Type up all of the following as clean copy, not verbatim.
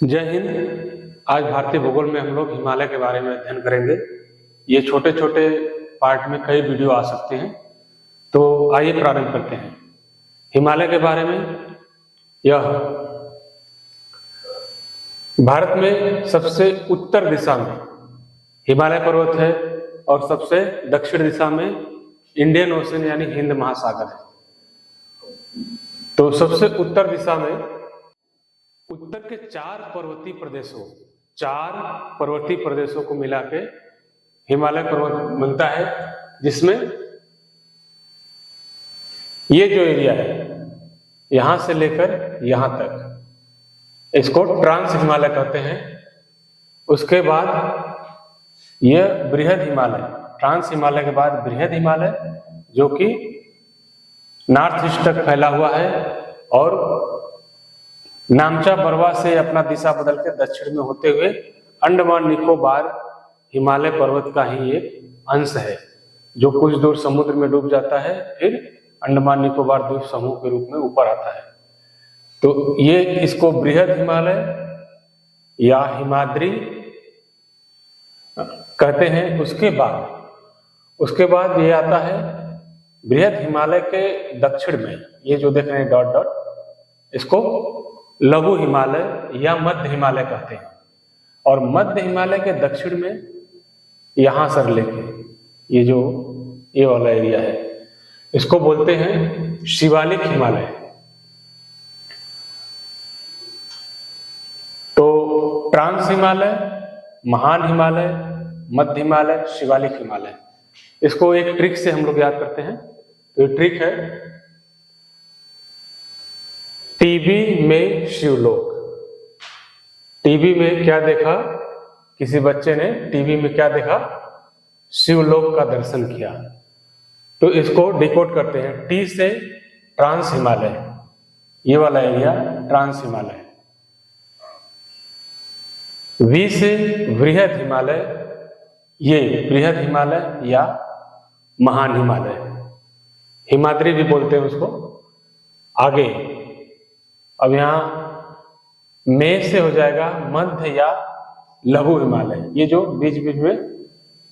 जय हिंद। आज भारतीय भूगोल में हम लोग हिमालय के बारे में अध्ययन करेंगे। ये छोटे छोटे पार्ट में कई वीडियो आ सकते हैं, तो आइए प्रारंभ करते हैं। हिमालय के बारे में, यह भारत में सबसे उत्तर दिशा में हिमालय पर्वत है और सबसे दक्षिण दिशा में इंडियन ओशन यानी हिंद महासागर है। तो सबसे उत्तर दिशा में उत्तर के चार पर्वतीय प्रदेशों को मिला के हिमालय पर्वत बनता है, जिसमें ये जो एरिया है यहां से लेकर यहां तक, इसको ट्रांस हिमालय कहते हैं। उसके बाद यह बृहद हिमालय, ट्रांस हिमालय के बाद बृहद हिमालय जो कि नॉर्थ ईस्ट तक फैला हुआ है और नामचा बरवा से अपना दिशा बदल के दक्षिण में होते हुए अंडमान निकोबार हिमालय पर्वत का ही एक अंश है, जो कुछ दूर समुद्र में डूब जाता है, फिर अंडमान निकोबार द्वीप समूह के रूप में ऊपर आता है। तो ये इसको बृहद हिमालय या हिमाद्री कहते हैं। उसके बाद ये आता है बृहद हिमालय के दक्षिण में, ये जो देख रहे हैं डॉट डॉट, इसको लघु हिमालय या मध्य हिमालय कहते हैं। और मध्य हिमालय के दक्षिण में यहां सर लेके ये वाला एरिया है, इसको बोलते हैं शिवालिक हिमालय। तो ट्रांस हिमालय, महान हिमालय, मध्य हिमालय, शिवालिक हिमालय, इसको एक ट्रिक से हम लोग याद करते हैं। तो ये ट्रिक है टीबी में शिवलोक। टीबी में क्या देखा, किसी बच्चे ने टीबी में क्या देखा, शिवलोक का दर्शन किया। तो इसको डिकोड करते हैं, टी से ट्रांस हिमालय, ये वाला एरिया ट्रांस हिमालय, वी से बृहद हिमालय, ये बृहद हिमालय या महान हिमालय, हिमाद्री भी बोलते हैं उसको। आगे अब यहां में से हो जाएगा मध्य या लघु हिमालय, ये जो बीच बीच में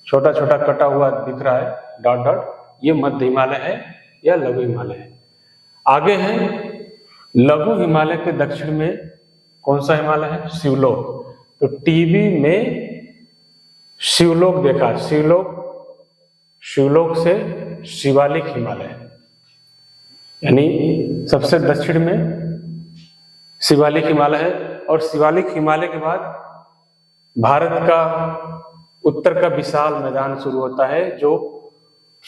छोटा छोटा कटा हुआ दिख रहा है डॉट डॉट, ये मध्य हिमालय है या लघु हिमालय है। आगे है लघु हिमालय के दक्षिण में कौन सा हिमालय है, शिवलोक। तो टीबी में शिवलोक देखा, शिवलोक से शिवालिक हिमालय, यानी सबसे दक्षिण में शिवालिक हिमालय है। और शिवालिक हिमालय के बाद भारत का उत्तर का विशाल मैदान शुरू होता है, जो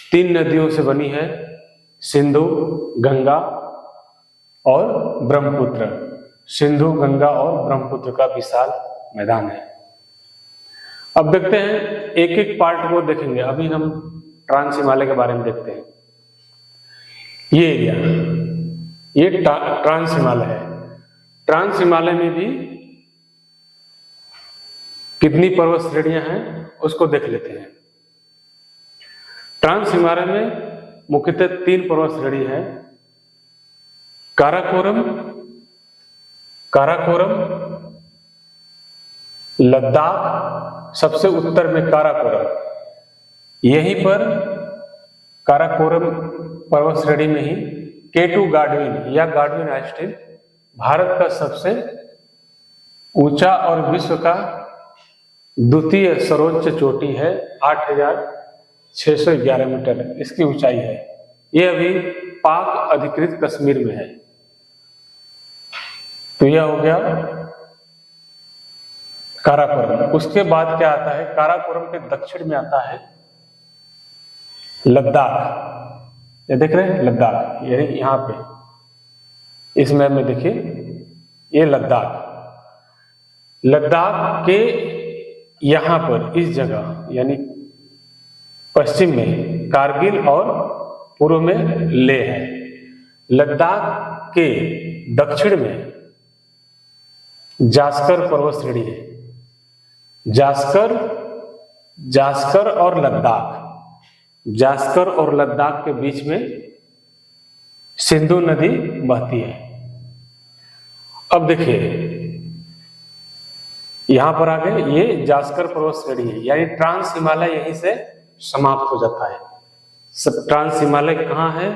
3 नदियों से बनी है, सिंधु, गंगा और ब्रह्मपुत्र। सिंधु, गंगा और ब्रह्मपुत्र का विशाल मैदान है। अब देखते हैं, एक एक पार्ट को देखेंगे। अभी हम ट्रांस हिमालय के बारे में देखते हैं। ये एरिया, ये ट्रांस हिमालय है। ट्रांस हिमालय में भी कितनी पर्वत श्रेणियां हैं उसको देख लेते हैं। ट्रांस हिमालय में मुख्यतः 3 पर्वत श्रेणी है, काराकोरम, लद्दाख, सबसे उत्तर में काराकोरम। यहीं पर काराकोरम पर्वत श्रेणी में ही K2 गाडविन या गाडविन आइलैंड भारत का सबसे ऊंचा और विश्व का द्वितीय सर्वोच्च चोटी है, 8611 मीटर इसकी ऊंचाई है। यह अभी पाक अधिकृत कश्मीर में है। तो यह हो गया काराकोरम। उसके बाद क्या आता है, काराकोरम के दक्षिण में आता है लद्दाख। ये देख रहे हैं लद्दाख, यही यहां पे इस मैप में देखिए, ये लद्दाख के यहां पर इस जगह यानी पश्चिम में कारगिल और पूर्व में लेह है। लद्दाख के दक्षिण में जास्कर पर्वत श्रेणी है। जास्कर और लद्दाख के बीच में सिंधु नदी बहती है। अब देखिए, यहां पर आगे ये जास्कर पर्वत श्रेणी है, यानी ट्रांस हिमालय यहीं से समाप्त हो जाता है। सब ट्रांस हिमालय कहाँ है?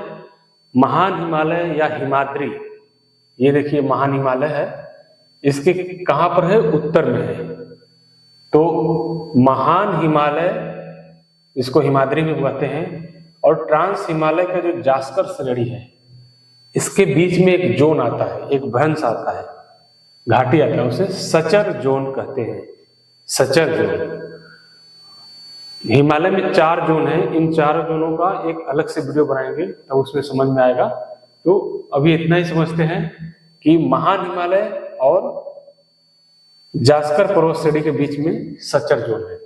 महान हिमालय या हिमाद्री, ये देखिए महान हिमालय है, इसके कहां पर है? उत्तर में है। तो महान हिमालय इसको हिमाद्री भी कहते हैं, और ट्रांस हिमालय का जो जास्कर श्रेणी है इसके बीच में एक जोन आता है, एक भ्रंश आता है, घाटी आता है, उसे सचर जोन कहते हैं। Suture zone. हिमालय में 4 जोन है, इन 4 जोनों का एक अलग से वीडियो बनाएंगे तो उसमें समझ में आएगा। तो अभी इतना ही समझते हैं कि महान हिमालय और जास्कर पर्वत श्रेणी के बीच में सचर जोन है।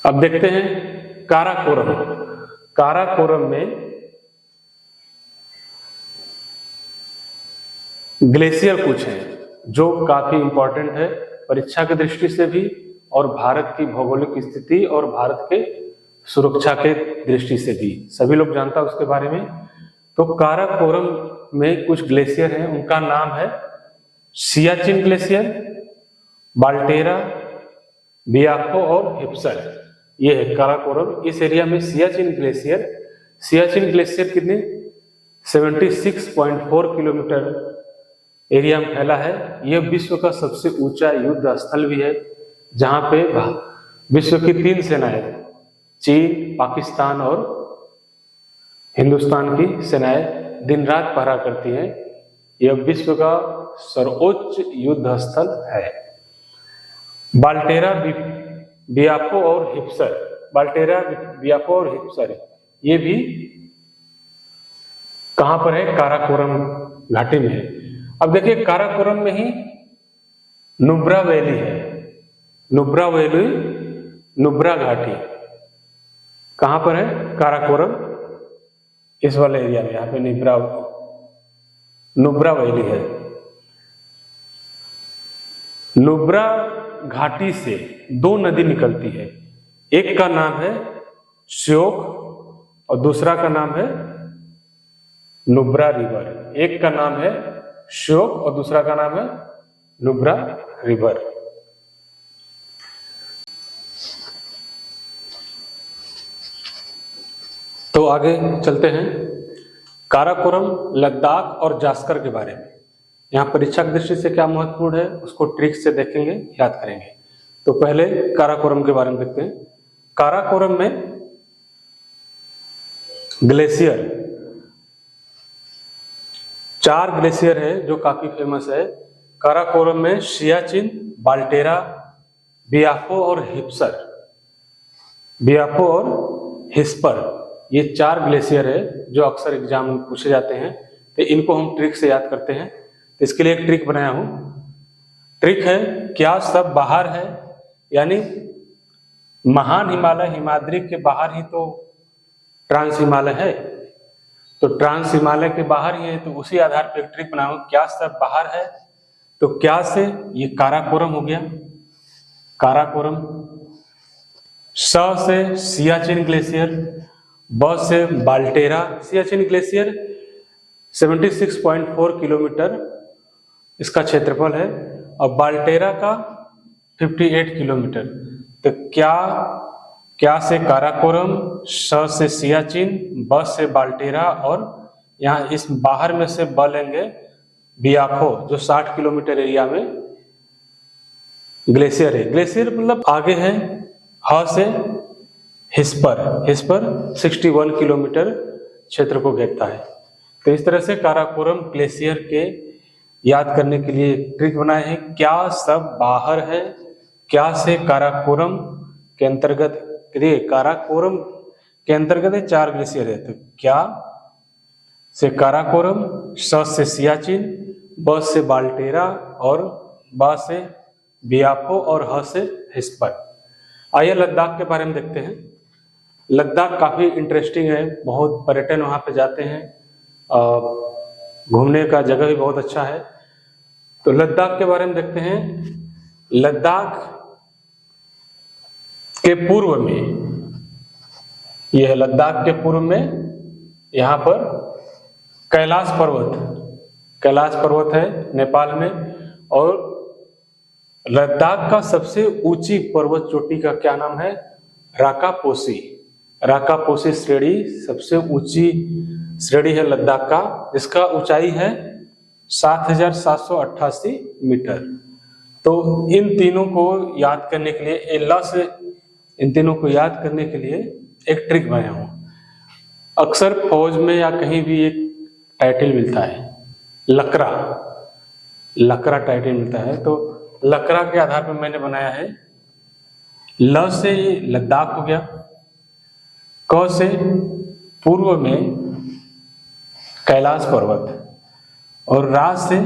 अब देखते हैं काराकोरम। काराकोरम में ग्लेशियर कुछ है जो काफी इंपॉर्टेंट है परीक्षा की दृष्टि से भी, और भारत की भौगोलिक स्थिति और भारत के सुरक्षा के दृष्टि से भी। सभी लोग जानता है उसके बारे में। तो काराकोरम में कुछ ग्लेशियर हैं, उनका नाम है सियाचिन ग्लेशियर, बाल्टेरा, बियाको और हिप्सर। ये है काराकोरम। इस एरिया में सियाचिन ग्लेशियर कितने 76.4 किलोमीटर एरिया में फैला है। यह विश्व का सबसे ऊंचा युद्ध स्थल भी है, जहां पे विश्व की 3 सेनाएं, चीन, पाकिस्तान और हिंदुस्तान की सेनाएं दिन रात पहरा करती हैं। यह विश्व का सर्वोच्च युद्ध स्थल है। बाल्टेरा, बियाको और हिप्सर, बाल्टेरा, बियाको और हिप्सर, ये भी कहां पर है? काराकोरम घाटी में है। अब देखिए काराकोरम में ही नुब्रा वैली है। नुब्रा वैली, नुब्रा घाटी कहां पर है? काराकोरम, इस वाले एरिया में, यहां पे नुब्रा वैली है। नुब्रा घाटी से 2 नदी निकलती है, एक का नाम है श्योक और दूसरा का नाम है नुब्रा रिवर। एक का नाम है श्योक और दूसरा का नाम है नुब्रा रिवर। तो आगे चलते हैं काराकोरम, लद्दाख और जास्कर के बारे में। यहाँ परीक्षा की दृष्टि से क्या महत्वपूर्ण है उसको ट्रिक से देखेंगे, याद करेंगे। तो पहले काराकोरम के बारे में देखते हैं। काराकोरम में ग्लेशियर, 4 ग्लेशियर है जो काफी फेमस है। काराकोरम में सियाचिन, बाल्टेरा, बियाको और हिप्सर, बियाको और हिस्पर, ये 4 ग्लेशियर है जो अक्सर एग्जाम में पूछे जाते हैं। तो इनको हम ट्रिक से याद करते हैं। तो इसके लिए एक ट्रिक बनाया हूं। ट्रिक है क्या सब बाहर है, यानी महान हिमालय हिमाद्री के बाहर ही तो ट्रांस हिमालय है, तो ट्रांस हिमालय के बाहर ही है, तो उसी आधार पर एक ट्रिक बनाऊं। क्या सब बाहर है, तो क्या से ये काराकोरम हो गया, काराकोरम। स से सियाचिन ग्लेशियर, ब से बाल्टेरा। सियाचिन ग्लेशियर 76.4 किलोमीटर इसका क्षेत्रफल है, और बाल्टेरा का 58 किलोमीटर। तो क्या से काराकोरम, स से सियाचिन, ब से बाल्टेरा, और यहाँ इस बाहर में से ब लेंगे बियाको जो 60 किलोमीटर एरिया में ग्लेशियर है। ग्लेशियर मतलब आगे है। ह से हिस्पर, हिस्पर 61 किलोमीटर क्षेत्र को घेरता है। तो इस तरह से काराकोरम ग्लेशियर के याद करने के लिए ट्रिक बनाए हैं। क्या सब बाहर है, क्या से काराकोरम के अंतर्गत, काराकोरम के अंतर्गत 4 ग्लेशियर है। तो क्या से काराकोरम, स से सियाचिन, ब से बाल्टेरा और बा से बियाको और ह से हिस्पर। आइए लद्दाख के बारे में देखते हैं। लद्दाख काफी इंटरेस्टिंग है, बहुत पर्यटन वहां पे जाते हैं, घूमने का जगह भी बहुत अच्छा है। तो लद्दाख के बारे में देखते हैं। लद्दाख के पूर्व में, यह है लद्दाख के पूर्व में, यहाँ पर कैलाश पर्वत है नेपाल में, और लद्दाख का सबसे ऊंची पर्वत चोटी का क्या नाम है? राकापोसी। राकापोसी श्रेणी सबसे ऊंची श्रेणी है लद्दाख का, जिसका ऊंचाई है 7,788 मीटर। तो इन तीनों को याद करने के लिए, इन तीनों को याद करने के लिए एक ट्रिक बनाया हूं। अक्सर फौज में या कहीं भी एक टाइटल मिलता है, लकड़ा टाइटल मिलता है। तो लकड़ा के आधार पर मैंने बनाया है, ल से लद्दाख हो गया, क से पूर्व में कैलाश पर्वत, और रा से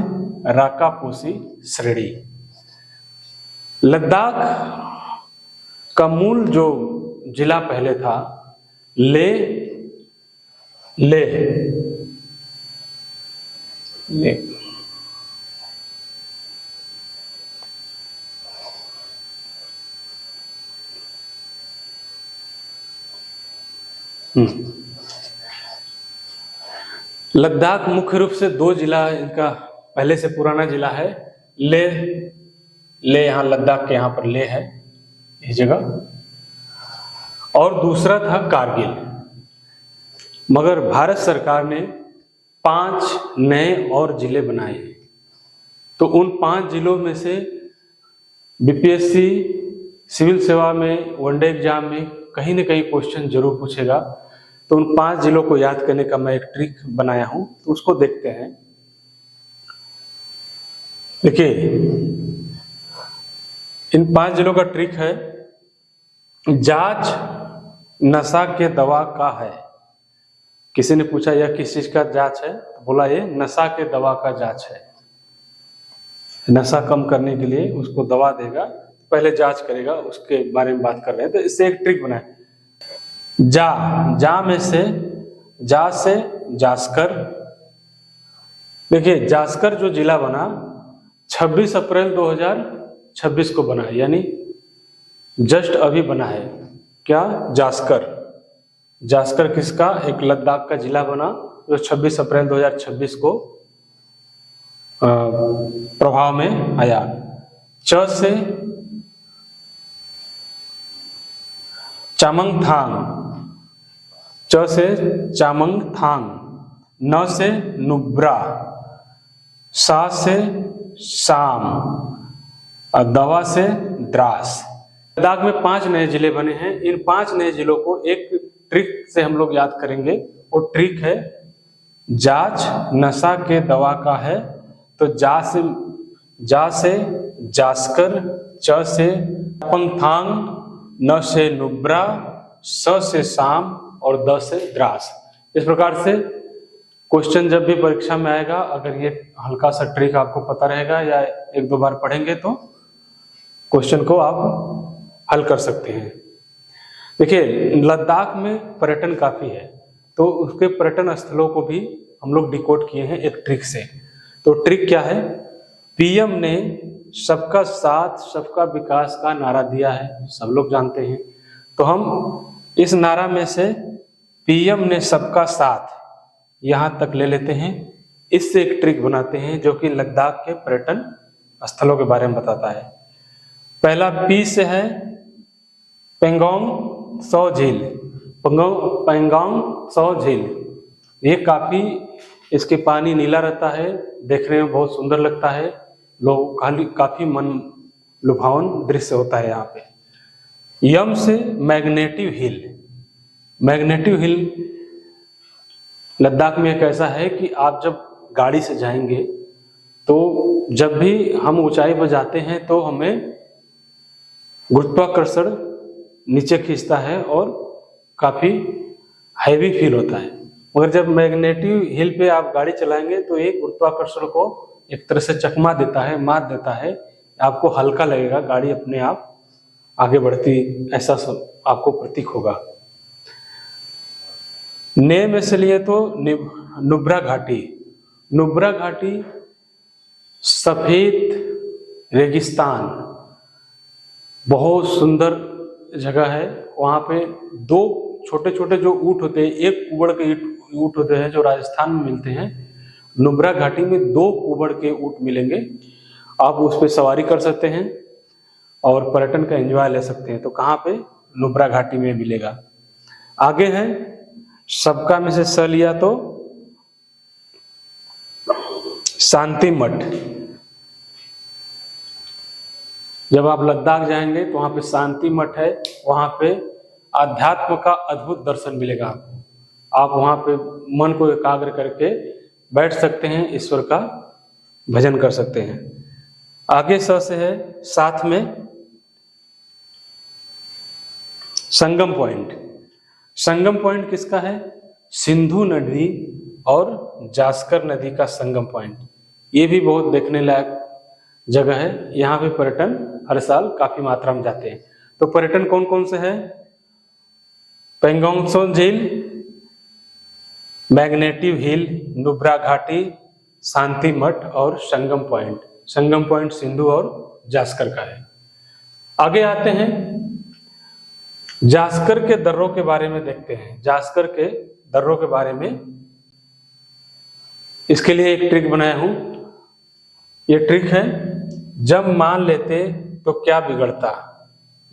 राकापोसी श्रेणी। लद्दाख का मूल जो जिला पहले था ले लद्दाख मुख्य रूप से दो जिला, इनका पहले से पुराना जिला है ले, यहाँ लद्दाख के यहाँ पर ले है इस जगह, और दूसरा था कारगिल। मगर भारत सरकार ने 5 नए और जिले बनाए हैं। तो उन 5 जिलों में से बीपीएससी सिविल सेवा में, वनडे एग्जाम में कहीं न कहीं क्वेश्चन जरूर पूछेगा। तो उन 5 जिलों को याद करने का मैं एक ट्रिक बनाया हूं, तो उसको देखते हैं। देखिए, इन 5 जिलों का ट्रिक है, जांच नशा के दवा का है। किसी ने पूछा यह किस चीज का जांच है, तो बोला ये नशा के दवा का जांच है। नशा कम करने के लिए उसको दवा देगा, पहले जांच करेगा, उसके बारे में बात कर रहे हैं। तो इससे एक ट्रिक बनाए, जा में से जास्कर। देखिए, जास्कर जो जिला बना 26 अप्रैल 2026 को बना है, यानी जस्ट अभी बना है। क्या? जास्कर किसका? एक लद्दाख का जिला बना जो 26 अप्रैल 2026 को प्रभाव में आया। च से चामंगथांग, न से नुब्रा, सा से शाम, और दवा से द्रास। लद्दाख में 5 नए जिले बने हैं। इन 5 नए जिलों को एक ट्रिक से हम लोग याद करेंगे। वो ट्रिक है, जांच नशा के दवा का है। तो जा से जास्कर, च से पंगथांग, न से नुब्रा, स से शाम, और द से द्रास। इस प्रकार से क्वेश्चन जब भी परीक्षा में आएगा, अगर ये हल्का सा ट्रिक आपको पता रहेगा या 1-2 बार पढ़ेंगे तो क्वेश्चन को आप हल कर सकते हैं। देखिए, लद्दाख में पर्यटन काफी है, तो उसके पर्यटन स्थलों को भी हम लोग डिकोड किए हैं एक ट्रिक से। तो ट्रिक क्या है? पीएम ने सबका साथ सबका विकास का नारा दिया है, सब लोग जानते हैं। तो हम इस नारा में से पीएम ने सबका साथ यहां तक ले लेते हैं। इससे एक ट्रिक बनाते हैं जो कि लद्दाख के पर्यटन स्थलों के बारे में बताता है। पहला पी से है पेंगोंग सौ झील। पेंगोंग सौ झील, ये काफी, इसके पानी नीला रहता है, देखने में बहुत सुंदर लगता है, लोग काफी मन लुभावन दृश्य होता है यहाँ पे। यम से मैग्नेटिव हिल। मैग्नेटिव हिल लद्दाख में एक ऐसा है कि आप जब गाड़ी से जाएंगे तो जब भी हम ऊंचाई पर जाते हैं तो हमें गुरुत्वाकर्षण नीचे खींचता है और काफी हैवी फील होता है। मगर जब मैग्नेटिव हिल पे आप गाड़ी चलाएंगे तो ये गुरुत्वाकर्षण को एक तरह से चकमा देता है, मार देता है, आपको हल्का लगेगा, गाड़ी अपने आप आगे बढ़ती ऐसा आपको प्रतीक होगा। ने में से लिए तो नुब्रा घाटी। नुब्रा घाटी सफेद रेगिस्तान, बहुत सुंदर जगह है। वहां पे 2 छोटे छोटे जो ऊंट होते हैं, एक कुबड़ के ऊंट होते हैं जो राजस्थान में मिलते हैं। नुब्रा घाटी में 2 कुबड़ के ऊंट मिलेंगे, आप उस पर सवारी कर सकते हैं। और पर्यटन का एंजॉय ले सकते हैं। तो कहाँ पे? नुब्रा घाटी में मिलेगा। आगे है सबका में से स लिया तो शांति मठ। जब आप लद्दाख जाएंगे तो वहां पे शांति मठ है, वहां पे आध्यात्म का अद्भुत दर्शन मिलेगा आपको। आप वहां पे मन को एकाग्र करके बैठ सकते हैं, ईश्वर का भजन कर सकते हैं। आगे स से है साथ में संगम पॉइंट। संगम पॉइंट किसका है? सिंधु नदी और जास्कर नदी का संगम पॉइंट। ये भी बहुत देखने लायक जगह है। यहाँ पे पर्यटन हर साल काफी मात्रा में जाते हैं। तो पर्यटन कौन कौन से हैं? पेंगोंग त्सो झील, मैग्नेटिव हिल, नुब्रा घाटी, शांति मठ और संगम पॉइंट। संगम पॉइंट सिंधु और जास्कर का है। आगे आते हैं, जास्कर के दर्रों के बारे में देखते हैं। जास्कर के दर्रों के बारे में इसके लिए एक ट्रिक बनाया हूं। ये ट्रिक है, जब मान लेते तो क्या बिगड़ता।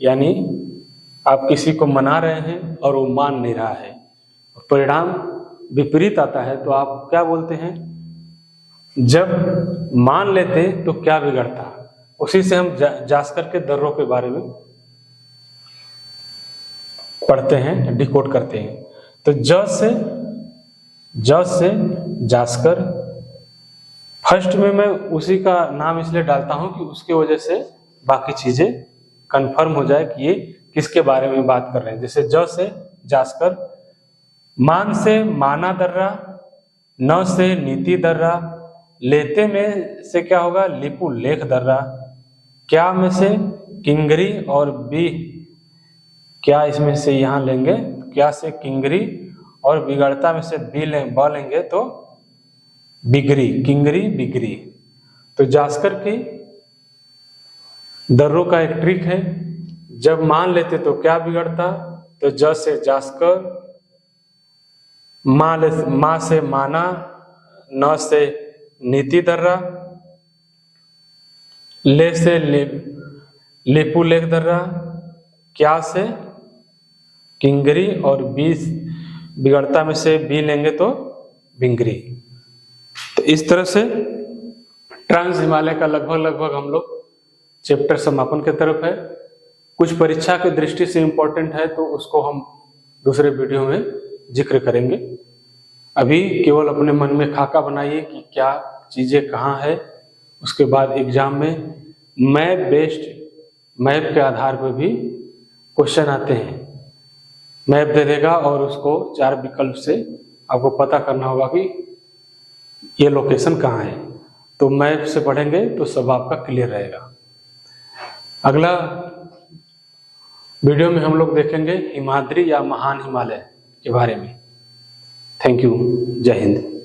यानी आप किसी को मना रहे हैं और वो मान नहीं रहा है, परिणाम विपरीत आता है, तो आप क्या बोलते हैं? जब मान लेते तो क्या बिगड़ता। उसी से हम जास्कर के दर्रों के बारे में पढ़ते हैं, डिकोड करते हैं। तो ज से जास्कर, फर्स्ट में मैं उसी का नाम इसलिए डालता हूं कि उसकी वजह से बाकी चीजें कंफर्म हो जाए कि ये किसके बारे में बात कर रहे हैं। जैसे ज से जास्कर, मान से माना दर्रा, न से नीति दर्रा, लेते में से क्या होगा? लिपु लेख दर्रा, क्या में से किंगरी और बी, क्या इसमें से यहां लेंगे, क्या से किंगरी और बिगड़ता में से बी लेंगे तो बिगरी, किंगरी बिगरी। तो जास्कर की दर्रों का एक ट्रिक है, जब मान लेते तो क्या बिगड़ता। तो ज से जास्कर, मां से माना, न से नीति दर्रा, ले से लेपू लेख दर्रा, क्या से किंगरी और बी, बिगड़ता में से बी लेंगे तो बिंगरी। तो इस तरह से ट्रांस हिमालय का लगभग हम लोग चैप्टर समापन की तरफ है। कुछ परीक्षा की दृष्टि से इंपॉर्टेंट है तो उसको हम दूसरे वीडियो में जिक्र करेंगे। अभी केवल अपने मन में खाका बनाइए कि क्या चीजें कहाँ है। उसके बाद एग्जाम में मैप बेस्ड, मैप के आधार पर भी क्वेश्चन आते हैं। मैप दे देगा और उसको 4 विकल्प से आपको पता करना होगा कि ये लोकेशन कहाँ है। तो मैप से पढ़ेंगे तो सब आपका क्लियर रहेगा। अगला वीडियो में हम लोग देखेंगे हिमाद्री या महान हिमालय के बारे में। Thank you. जय हिंद।